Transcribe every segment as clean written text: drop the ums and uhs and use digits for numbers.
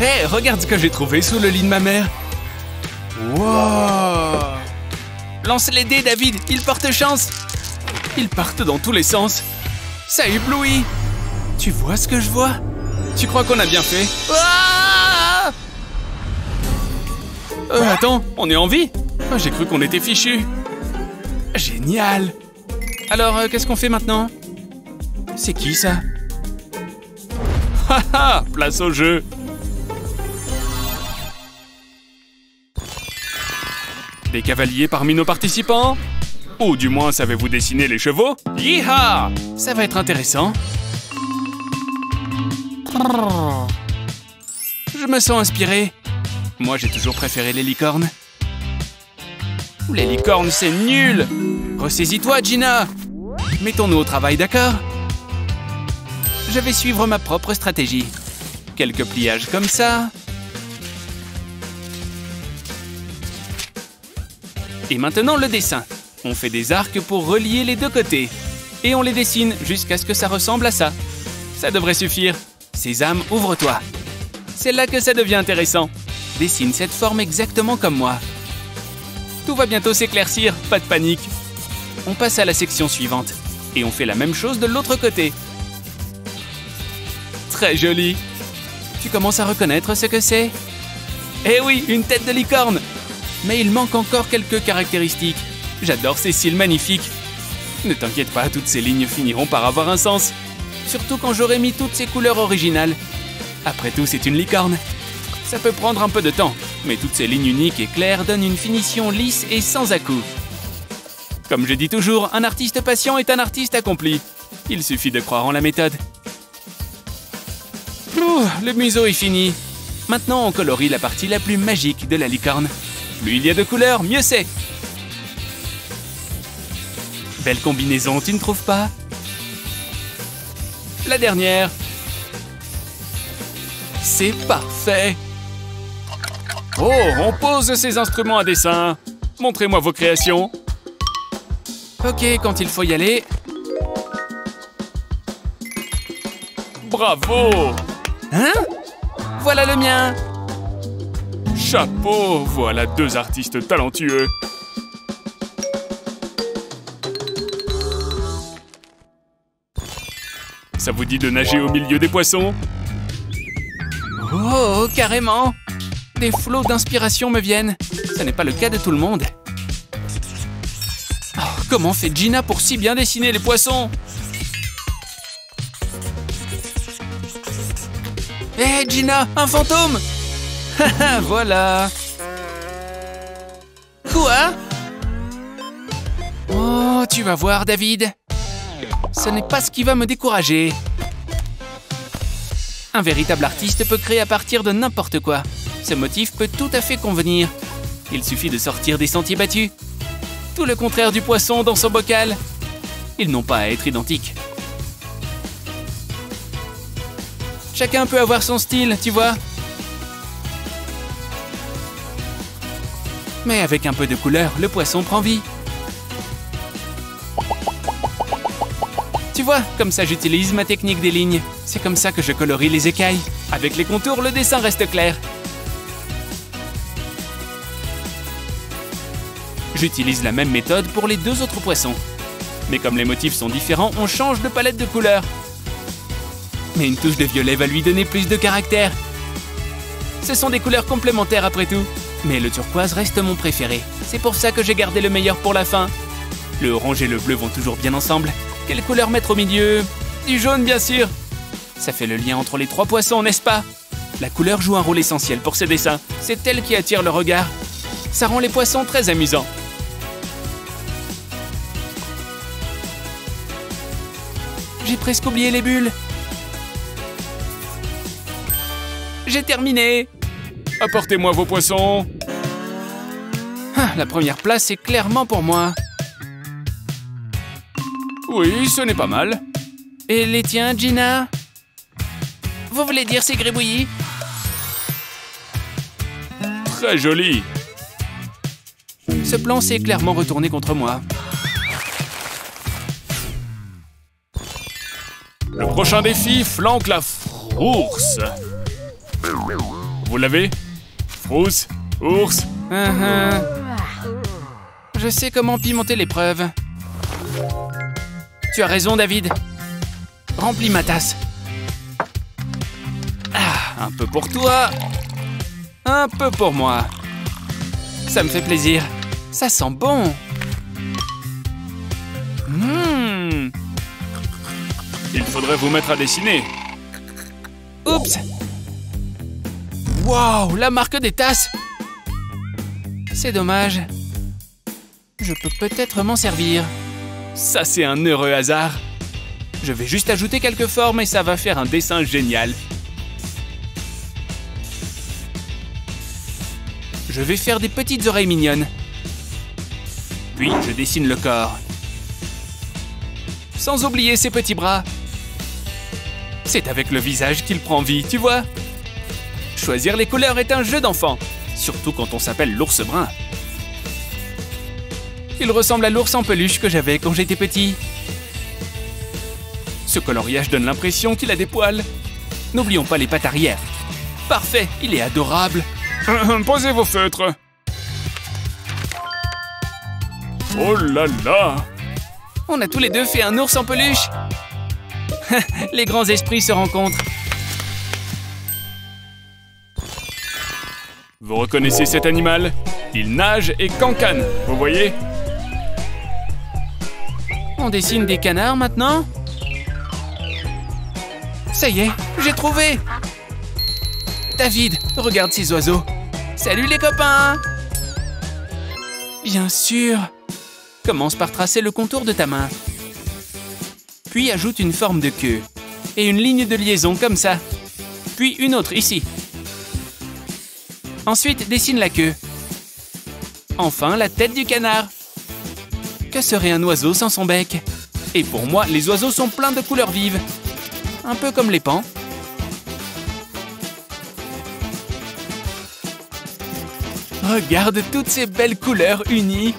Hé, regarde ce que j'ai trouvé sous le lit de ma mère. Wow! Lance les dés, David, ils portent chance. Ils partent dans tous les sens. Ça éblouit. Tu vois ce que je vois? Tu crois qu'on a bien fait? Ah! Attends, on est en vie? Oh, j'ai cru qu'on était fichus. Génial. Alors, qu'est-ce qu'on fait maintenant? C'est qui ça? Haha, place au jeu. Des cavaliers parmi nos participants? Ou du moins, savez-vous dessiner les chevaux? Yeeha! Ça va être intéressant. Je me sens inspiré. Moi, j'ai toujours préféré les licornes. Les licornes, c'est nul! Ressaisis-toi, Gina! Mettons-nous au travail, d'accord? Je vais suivre ma propre stratégie. Quelques pliages comme ça. Et maintenant, le dessin. On fait des arcs pour relier les deux côtés. Et on les dessine jusqu'à ce que ça ressemble à ça. Ça devrait suffire. Sésame, ouvre-toi. C'est là que ça devient intéressant. Dessine cette forme exactement comme moi. Tout va bientôt s'éclaircir, pas de panique. On passe à la section suivante. Et on fait la même chose de l'autre côté. Très joli. Tu commences à reconnaître ce que c'est? Eh oui, une tête de licorne. Mais il manque encore quelques caractéristiques. J'adore ces cils magnifiques. Ne t'inquiète pas, toutes ces lignes finiront par avoir un sens. Surtout quand j'aurai mis toutes ces couleurs originales. Après tout, c'est une licorne. Ça peut prendre un peu de temps, mais toutes ces lignes uniques et claires donnent une finition lisse et sans à-coups. Comme je dis toujours, un artiste patient est un artiste accompli. Il suffit de croire en la méthode. Ouh, le museau est fini. Maintenant, on colorie la partie la plus magique de la licorne. Plus il y a de couleurs, mieux c'est. Belle combinaison, tu ne trouves pas? La dernière. C'est parfait. Oh, on pose ces instruments à dessin. Montrez-moi vos créations. Ok, quand il faut y aller. Bravo! Hein? Voilà le mien. Chapeau, voilà deux artistes talentueux. Ça vous dit de nager au milieu des poissons? Oh, carrément! Des flots d'inspiration me viennent. Ce n'est pas le cas de tout le monde. Oh, comment fait Gina pour si bien dessiner les poissons? Hé, Gina, un fantôme! Haha, voilà! Quoi? Oh, tu vas voir, David. Ce n'est pas ce qui va me décourager. Un véritable artiste peut créer à partir de n'importe quoi. Ce motif peut tout à fait convenir. Il suffit de sortir des sentiers battus. Tout le contraire du poisson dans son bocal. Ils n'ont pas à être identiques. Chacun peut avoir son style, tu vois. Mais avec un peu de couleur, le poisson prend vie. Tu vois, comme ça j'utilise ma technique des lignes. C'est comme ça que je colorie les écailles. Avec les contours, le dessin reste clair. J'utilise la même méthode pour les deux autres poissons. Mais comme les motifs sont différents, on change de palette de couleurs. Mais une touche de violet va lui donner plus de caractère. Ce sont des couleurs complémentaires après tout. Mais le turquoise reste mon préféré. C'est pour ça que j'ai gardé le meilleur pour la fin. Le orange et le bleu vont toujours bien ensemble. Quelle couleur mettre au milieu? Du jaune, bien sûr. Ça fait le lien entre les trois poissons, n'est-ce pas? La couleur joue un rôle essentiel pour ce dessin. C'est elle qui attire le regard. Ça rend les poissons très amusants. J'ai presque oublié les bulles. J'ai terminé. Apportez-moi vos poissons. Ah, la première place est clairement pour moi. Oui, ce n'est pas mal. Et les tiens, Gina? Vous voulez dire c'est gribouillis? Très joli. Ce plan s'est clairement retourné contre moi. Le prochain défi flanque la fourse. vous l'avez? Frousse, ours. Je sais comment pimenter l'épreuve. Tu as raison, David. Remplis ma tasse. Ah, un peu pour toi. Un peu pour moi. Ça me fait plaisir. Ça sent bon. Il faudrait vous mettre à dessiner. Oups. Waouh, la marque des tasses. C'est dommage. Je peux peut-être m'en servir. Ça, c'est un heureux hasard. Je vais juste ajouter quelques formes et ça va faire un dessin génial. Je vais faire des petites oreilles mignonnes. Puis, je dessine le corps. Sans oublier ses petits bras. C'est avec le visage qu'il prend vie, tu vois. Choisir les couleurs est un jeu d'enfant, surtout quand on s'appelle l'ours brun. Il ressemble à l'ours en peluche que j'avais quand j'étais petit. Ce coloriage donne l'impression qu'il a des poils. N'oublions pas les pattes arrière. Parfait, il est adorable. Posez vos feutres. Oh là là! On a tous les deux fait un ours en peluche. Les grands esprits se rencontrent. Vous reconnaissez cet animal? Il nage et cancane, vous voyez? On dessine des canards maintenant? Ça y est, j'ai trouvé! David, regarde ces oiseaux. Salut les copains! Bien sûr! Commence par tracer le contour de ta main. Puis ajoute une forme de queue. Et une ligne de liaison comme ça. Puis une autre ici. Ensuite, dessine la queue. Enfin, la tête du canard. Que serait un oiseau sans son bec? Et pour moi, les oiseaux sont pleins de couleurs vives. Un peu comme les pans. Regarde toutes ces belles couleurs unies.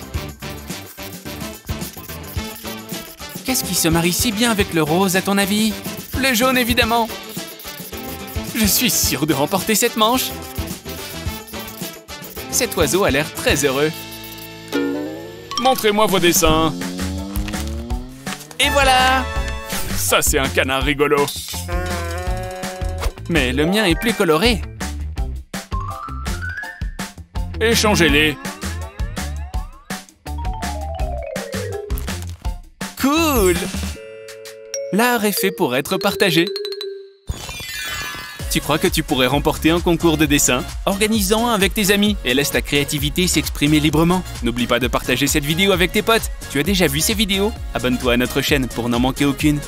Qu'est-ce qui se marie si bien avec le rose, à ton avis? Le jaune, évidemment. Je suis sûr de remporter cette manche. Cet oiseau a l'air très heureux. Montrez-moi vos dessins. Et voilà! Ça, c'est un canard rigolo. Mais le mien est plus coloré. Échangez-les. Cool! L'art est fait pour être partagé. Tu crois que tu pourrais remporter un concours de dessin? Organise-en un avec tes amis et laisse ta créativité s'exprimer librement. N'oublie pas de partager cette vidéo avec tes potes. Tu as déjà vu ces vidéos? Abonne-toi à notre chaîne pour n'en manquer aucune.